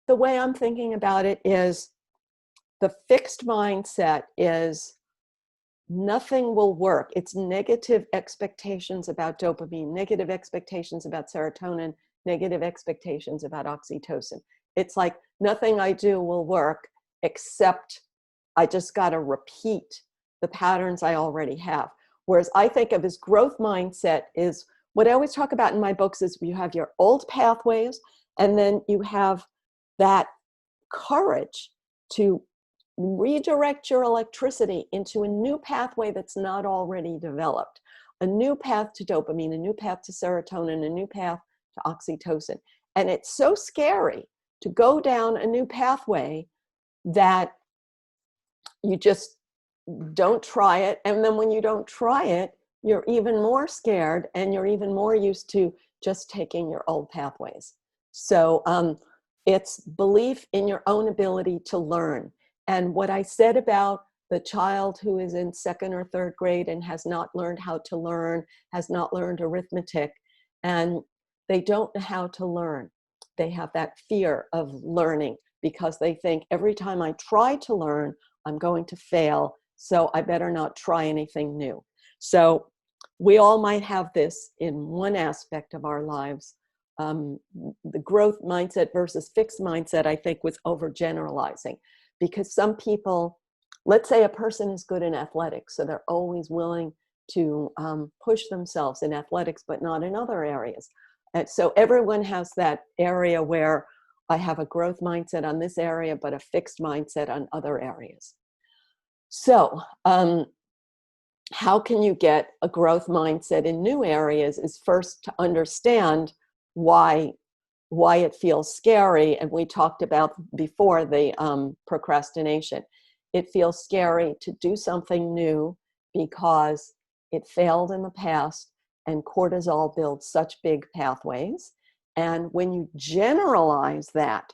the way I'm thinking about it is the fixed mindset is nothing will work. It's negative expectations about dopamine, negative expectations about serotonin, negative expectations about oxytocin. It's like nothing I do will work except I just got to repeat the patterns I already have. Whereas I think of as growth mindset is what I always talk about in my books is you have your old pathways and then you have that courage to redirect your electricity into a new pathway that's not already developed, a new path to dopamine, a new path to serotonin, a new path to oxytocin. And it's so scary to go down a new pathway that you just don't try it. And then when you don't try it, you're even more scared and you're even more used to just taking your old pathways. So it's belief in your own ability to learn. And what I said about the child who is in 2nd or 3rd grade and has not learned how to learn, has not learned arithmetic, and they don't know how to learn. They have that fear of learning because they think every time I try to learn, I'm going to fail, so I better not try anything new. So we all might have this in one aspect of our lives. The growth mindset versus fixed mindset, I think, was overgeneralizing. Because some people, let's say a person is good in athletics, so they're always willing to push themselves in athletics, but not in other areas. And so everyone has that area where I have a growth mindset on this area, but a fixed mindset on other areas. So how can you get a growth mindset in new areas is first to understand why it feels scary. And we talked about before the procrastination. It feels scary to do something new because it failed in the past and cortisol builds such big pathways. And when you generalize that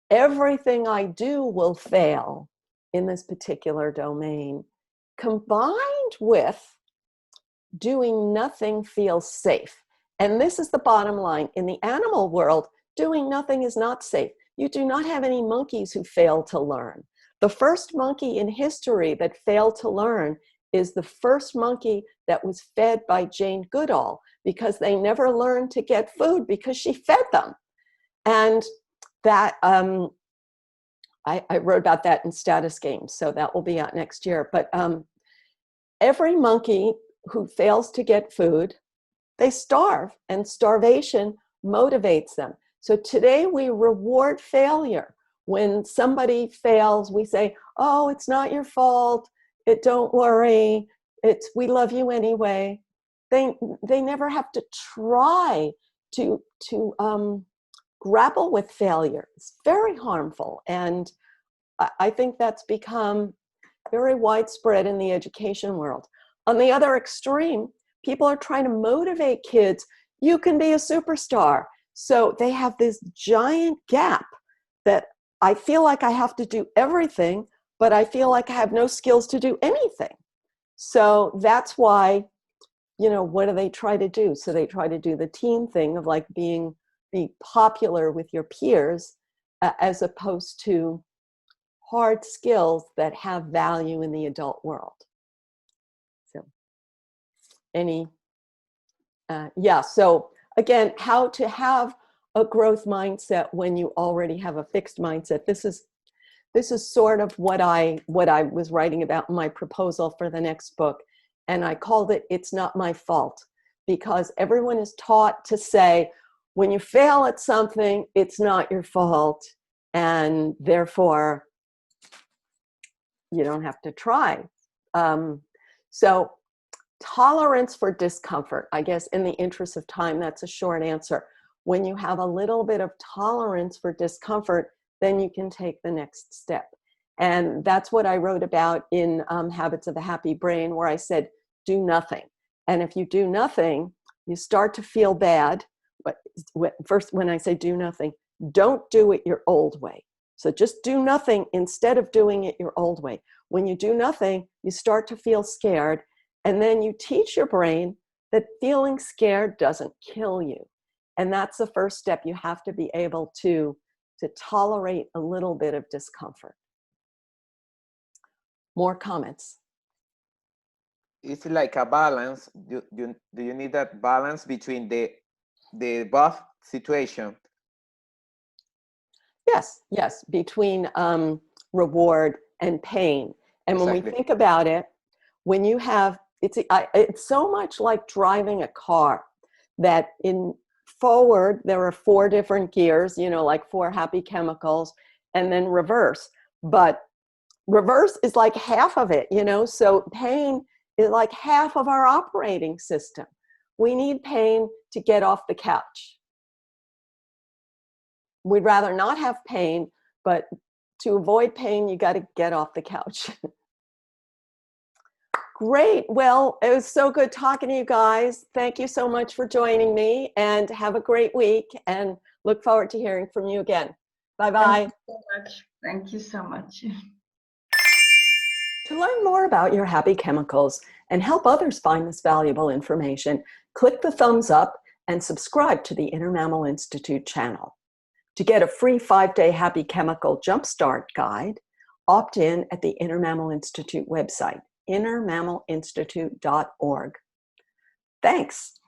everything I do will fail in this particular domain, combined with doing nothing feels safe. And this is the bottom line. In the animal world, doing nothing is not safe. You do not have any monkeys who fail to learn. The first monkey in history that failed to learn is the first monkey that was fed by Jane Goodall because they never learned to get food because she fed them. And that, I wrote about that in Status Games, so that will be out next year. But every monkey who fails to get food, they starve, and starvation motivates them. So today we reward failure. When somebody fails, we say, oh, it's not your fault. Don't worry. We love you anyway. They never have to try to grapple with failure. It's very harmful. And I think that's become very widespread in the education world. On the other extreme, people are trying to motivate kids. You can be a superstar. So they have this giant gap that I feel like I have to do everything, but I feel like I have no skills to do anything. So that's why, what do they try to do? So they try to do the team thing of like be popular with your peers as opposed to hard skills that have value in the adult world. So so again, how to have a growth mindset when you already have a fixed mindset. This is sort of what I was writing about in my proposal for the next book. And I called it, It's Not My Fault, because everyone is taught to say, when you fail at something, it's not your fault. And therefore, you don't have to try. So tolerance for discomfort, I guess in the interest of time, that's a short answer. When you have a little bit of tolerance for discomfort, then you can take the next step. And that's what I wrote about in Habits of a Happy Brain, where I said, do nothing. And if you do nothing, you start to feel bad. But first, when I say do nothing, don't do it your old way. So just do nothing instead of doing it your old way. When you do nothing, you start to feel scared. And then you teach your brain that feeling scared doesn't kill you. And that's the first step. You have to be able to to tolerate a little bit of discomfort. More comments? It's like a balance. Do you need that balance between the both situation? Yes, yes, between reward and pain. And when we Exactly. think about it, when you have, it's so much like driving a car, that in forward, there are 4 different gears, you know, like 4 happy chemicals, and then reverse. But reverse is like half of it, you know, so pain is like half of our operating system. We need pain to get off the couch. We'd rather not have pain, but to avoid pain, you got to get off the couch. Great. Well, it was so good talking to you guys. Thank you so much for joining me, and have a great week, and look forward to hearing from you again. Bye-bye. Thank you so much. Thank you so much. To learn more about your happy chemicals and help others find this valuable information, click the thumbs up and subscribe to the Inner Mammal Institute channel. To get a free 5-day Happy Chemical Jumpstart guide, opt in at the Inner Mammal Institute website, innermammalinstitute.org. Thanks.